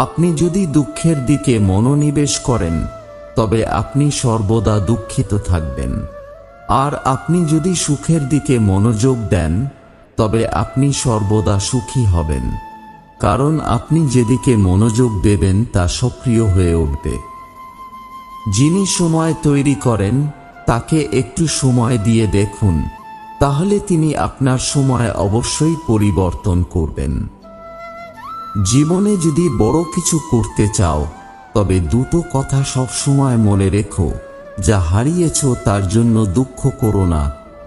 আপনি যদি দুঃখের দিকে মনোনিবেশ করেন তবে আপনি সর্বদা দুঃখিত থাকবেন, আর আপনি যদি সুখের দিকে মনোযোগ দেন তবে আপনি সর্বদা সুখী হবেন, কারণ আপনি যেদিকে মনোযোগ দেবেন তা সক্রিয় হয়ে উঠবে। যিনি সময় তৈরি করেন তাকে একটু সময় দিয়ে দেখুন, তাহলে তিনি আপনার সময় অবশ্যই পরিবর্তন করবেন। জীবনে যদি বড় কিছু করতে চাও তবে দুটো কথা সবসময় মনে রেখো, যা হারিয়েছ তার জন্য দুঃখ করো না,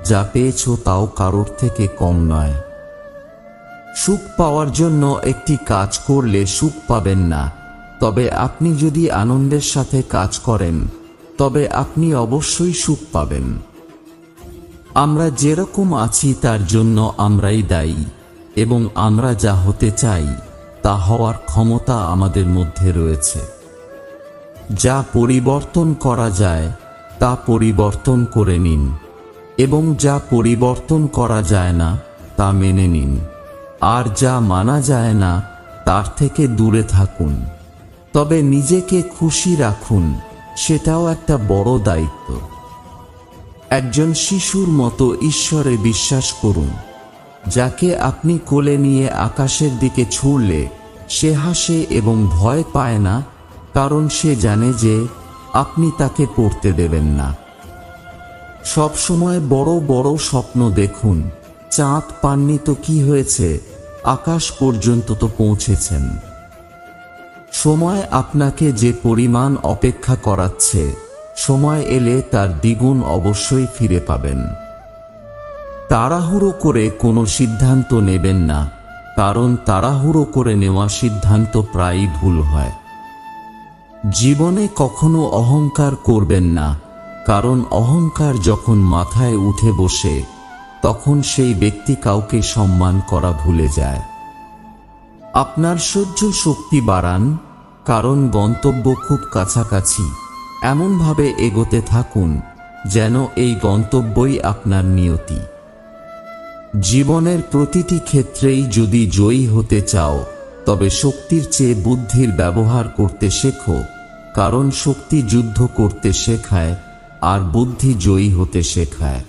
যা পেয়েছ তাও কারোর থেকে কম নয়। সুখ পাওয়ার জন্য একটি কাজ করলে সুখ পাবেন না, তবে আপনি যদি আনন্দের সাথে কাজ করেন তবে আপনি অবশ্যই সুখ পাবেন। আমরা যেরকম আছি তার জন্য আমরাই দায়ী, এবং আমরা যা হতে চাই তা হওয়ার ক্ষমতা আমাদের মধ্যে রয়েছে। যা পরিবর্তন করা যায় তা পরিবর্তন করে নিন, এবং যা পরিবর্তন করা যায় না তা মেনে নিন, আর যা মানা যায় না তার থেকে দূরে থাকুন। তবে নিজেকে খুশি রাখুন, সেটাও একটা বড় দায়িত্ব। একজন শিশুর মতো ঈশ্বরে বিশ্বাস করুন। যাকে আপনি কোলে নিয়ে আকাশের দিকে ছুঁড়লে সে হাসে এবং ভয় পায় না, কারণ সে জানে যে আপনি তাকে পড়তে দেবেন না। সবসময় বড় বড় স্বপ্ন দেখুন। চাঁদ পাননি তো কি হয়েছে, আকাশ পর্যন্ত তো পৌঁছেছেন। সময় আপনাকে যে পরিমাণ অপেক্ষা করাচ্ছে, সময় এলে তার দ্বিগুণ অবশ্যই ফিরে পাবেন। তাড়াহুড়ো করে কোনো সিদ্ধান্ত নেবেন না, কারণ তাড়াহুড়ো করে নেওয়া সিদ্ধান্ত প্রায়ই ভুল হয়। জীবনে কখনো অহংকার করবেন না, কারণ অহংকার যখন মাথায় উঠে বসে তখন সেই ব্যক্তি কাউকে সম্মান করা ভুলে যায়। আপনার সহ্য শক্তি বাড়ান, কারণ গন্তব্য খুব কাছাকাছি। এমনভাবে এগোতে থাকুন যেন এই গন্তব্যই আপনার নিয়তি। জীবনের প্রতিটি ক্ষেত্রেই যদি জয়ী হতে চাও তবে শক্তির চেয়ে বুদ্ধির ব্যবহার করতে শেখো, কারণ শক্তি যুদ্ধ করতে শেখায় আর বুদ্ধি জয়ী হতে শেখায়।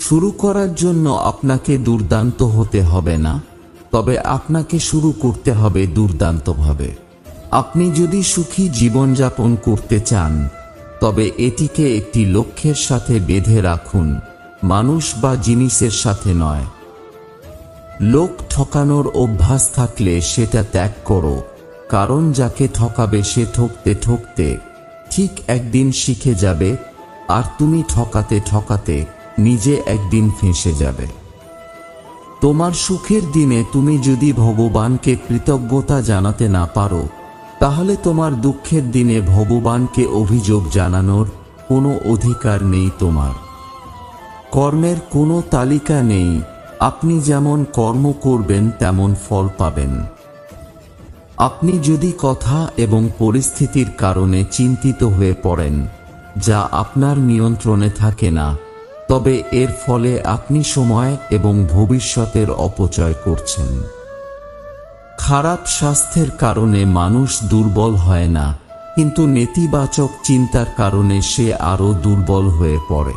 শুরু করার জন্য আপনাকে দুর্দান্ত হতে হবে না, তবে আপনাকে শুরু করতে হবে দুর্দান্তভাবে। আপনি যদি সুখী জীবনযাপন করতে চান তবে এটিকে একটি লক্ষ্যের সাথে বেঁধে রাখুন, মানুষ বা জিনিসের সাথে নয়। লোক ঠকানোর অভ্যাস থাকলে সেটা ত্যাগ করো, কারণ যাকে ঠকাবে সে ঠকতে ঠকতে ঠিক একদিন শিখে যাবে, আর তুমি ঠকাতে ঠকাতে নিজে একদিন ফেঁসে যাবে। তোমার সুখের দিনে তুমি যদি ভগবানকে কৃতজ্ঞতা জানাতে না পারো, তাহলে তোমার দুঃখের দিনে ভগবানকে অভিযোগ জানানোর কোনো অধিকার নেই তোমার। কর্মের কোনো তালিকা নেই, আপনি যেমন কর্ম করবেন তেমন ফল পাবেন। আপনি যদি কথা এবং পরিস্থিতির কারণে চিন্তিত হয়ে পড়েন যা আপনার নিয়ন্ত্রণে থাকে না, তবে এর ফলে আপনি সময় এবং ভবিষ্যতের অপচয় করছেন। খারাপ স্বাস্থ্যের কারণে মানুষ দুর্বল হয় না, কিন্তু নেতিবাচক চিন্তার কারণে সে আরও দুর্বল হয়ে পড়ে।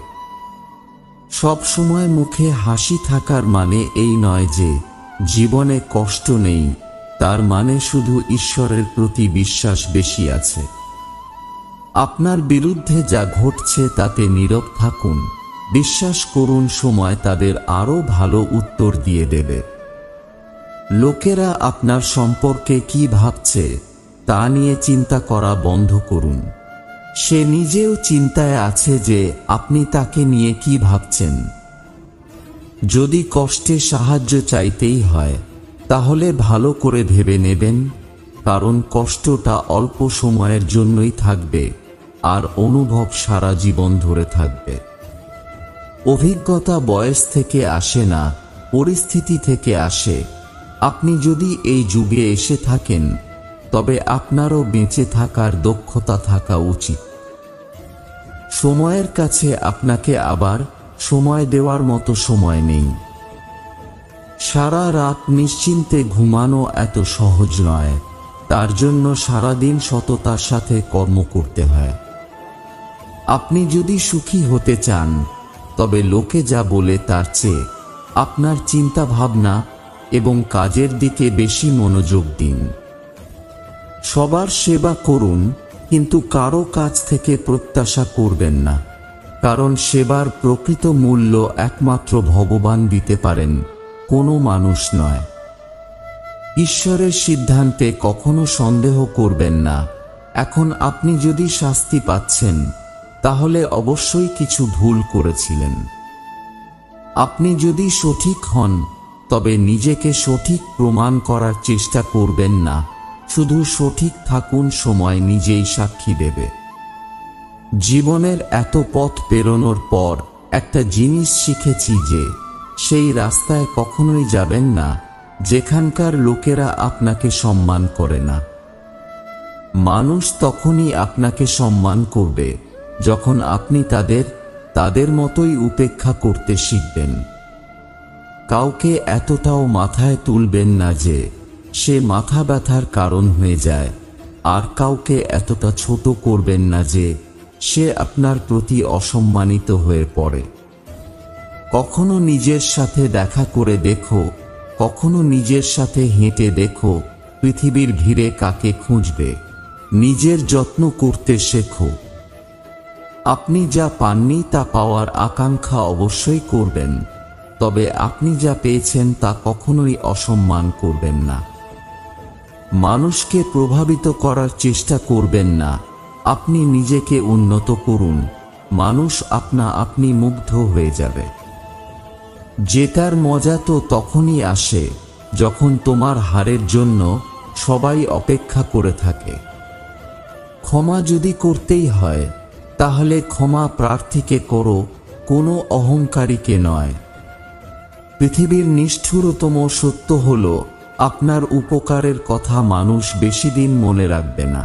সব সময় মুখে হাসি থাকার মানে এই নয় যে জীবনে কষ্ট নেই, তার মানে শুধু ঈশ্বরের প্রতি বিশ্বাস বেশি আছে। আপনার বিরুদ্ধে যা ঘটছে তাতে নীরব থাকুন, বিশ্বাস করুন সময় তাদের আরও ভালো উত্তর দিয়ে দেবে। লোকেরা আপনার সম্পর্কে কি ভাবছে তা নিয়ে চিন্তা করা বন্ধ করুন। সে নিজেও চিন্তায় আছে যে আপনি তাকে নিয়ে কি ভাবছেন। যদি কষ্টে সাহায্য চাইতেই হয় তাহলে ভালো করে ভেবে নেবেন, কারণ কষ্টটা অল্প সময়ের জন্যই থাকবে আর অনুভব সারা জীবন ধরে থাকবে। অভিজ্ঞতা বয়স থেকে আসে না, পরিস্থিতি থেকে আসে। আপনি যদি এই যুগে এসে থাকেন তবে আপনারও বেঁচে থাকার দক্ষতা থাকা উচিত। সময়ের কাছে আপনাকে আবার সময় দেওয়ার মতো সময় নেই। সারা রাত নিশ্চিন্তে ঘুমানো এত সহজ নয়, তার জন্য সারাদিন সততার সাথে কর্ম করতে হয়। আপনি যদি সুখী হতে চান তবে লোকে যা বলে তার চেয়ে আপনার চিন্তা ভাবনা এবং কাজের দিকে বেশি মনোযোগ দিন। সবার সেবা করুন, কিন্তু কারো কাছ থেকে প্রত্যাশা করবেন না, কারণ সেবার প্রকৃত মূল্য একমাত্র ভগবান দিতে পারেন, কোনো মানুষ নয়। ঈশ্বরের সিদ্ধান্তে কখনো সন্দেহ করবেন না। এখন আপনি যদি শাস্তি পাচ্ছেন তাহলে অবশ্যই কিছু ভুল করেছিলেন। আপনি যদি সঠিক হন তবে নিজেকে সঠিক প্রমাণ করার চেষ্টা করবেন না, শুধু সঠিক থাকুন, সময় নিজেই সাক্ষী দেবে। জীবনের এত পথ পেরোনোর পর একটা জিনিস শিখেছি যে সেই রাস্তায় কখনোই যাবেন না যেখানকার লোকেরা আপনাকে সম্মান করে না। মানুষ তখনই আপনাকে সম্মান করবে যখন আপনি তাদের মতোই উপেক্ষা করতে শিখবেন। কাউকে এতটাও মাথায় তুলবেন না যে সে মাথা ব্যথার কারণ হয়ে যায়, আর কাউকে এতটা ছোট করবেন না যে সে আপনার প্রতি অসম্মানিত হয়ে পড়ে। কখনো নিজের সাথে দেখা করে দেখো, কখনো নিজের সাথে হেঁটে দেখো, পৃথিবীর ভিড়ে কাকে খুঁজবে। নিজের যত্ন করতে শেখো। আপনি যা পাননি তা পাওয়ার আকাঙ্ক্ষা অবশ্যই করবেন, তবে আপনি যা পেয়েছেন তা কখনোই অসম্মান করবেন না। মানুষকে প্রভাবিত করার চেষ্টা করবেন না, আপনি নিজেকে উন্নত করুন, মানুষ আপনি মুগ্ধ হয়ে যাবে। জেতার মজা তো তখনই আসে যখন তোমার হারের জন্য সবাই অপেক্ষা করে থাকে। ক্ষমা যদি করতেই হয় তাহলে ক্ষমা প্রার্থীকে করো, কোনো অহংকারীকে নয়। পৃথিবীর নিষ্ঠুরতম সত্য হল আপনার উপকারের কথা মানুষ বেশিদিন মনে রাখবে না।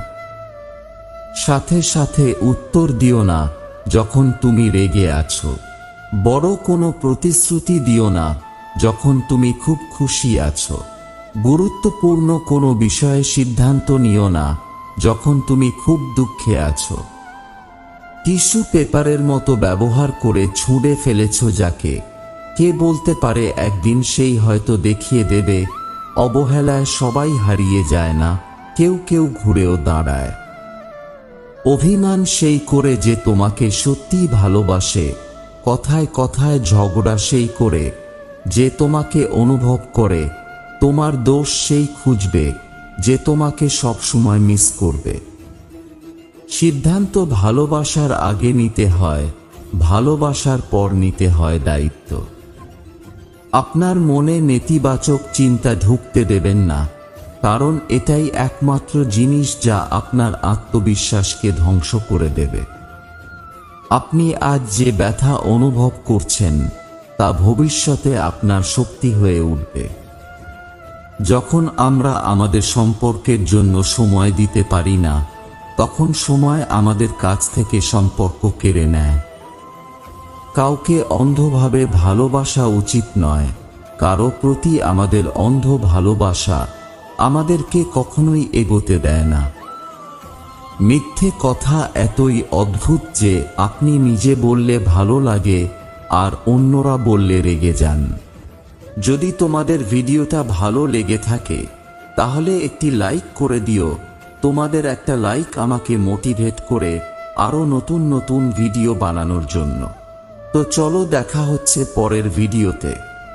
সাথে সাথে উত্তর দিও না যখন তুমি রেগে আছো। বড় কোনো প্রতিশ্রুতি দিও না যখন তুমি খুব খুশি আছো। গুরুত্বপূর্ণ কোনো বিষয়ে সিদ্ধান্ত নিও না যখন তুমি খুব দুঃখে আছো। টিস্যু পেপারের মতো ব্যবহার করে ছুঁড়ে ফেলেছ যাকে, কে বলতে পারে একদিন সেই হয়তো দেখিয়ে দেবে। অবহেলায় সবাই হারিয়ে যায় না, কেউ কেউ ঘুরেও দাঁড়ায়। অভিমান সেই করে যে তোমাকে সত্যিই ভালোবাসে। কথায় কথায় ঝগড়া সেই করে যে তোমাকে অনুভব করে। তোমার দোষ সেই খুঁজবে যে তোমাকে সবসময় মিস করবে। সিদ্ধান্ত ভালোবাসার আগে নিতে হয়, ভালোবাসার পর নিতে হয় দায়িত্ব। আপনার মনে নেতিবাচক চিন্তা ঢুকতে দেবেন না, কারণ এটাই একমাত্র জিনিস যা আপনার আত্মবিশ্বাসকে ধ্বংস করে দেবে। আপনি আজ যে ব্যথা অনুভব করছেন তা ভবিষ্যতে আপনার শক্তি হয়ে উঠবে। যখন আমরা আমাদের সম্পর্কের জন্য সময় দিতে পারি না, তখন সময় আমাদের কাছ থেকে সম্পর্ক কেড়ে নেয়। কাউকে অন্ধভাবে ভালোবাসা উচিত নয়। কারো প্রতি আমাদের অন্ধ ভালোবাসা আমাদেরকে কখনোই এগোতে দেয় না। মিথ্যে কথা এতই অদ্ভুত যে আপনি নিজে বললে ভালো লাগে আর অন্যরা বললে রেগে যান। যদি তোমাদের ভিডিওটা ভালো লেগে থাকে তাহলে একটি লাইক করে দিও। তোমাদের একটা লাইক আমাকে মোটিভেট করে আরো নতুন নতুন ভিডিও বানানোর জন্য। তো চলো দেখা হচ্ছে পরের ভিডিওতে।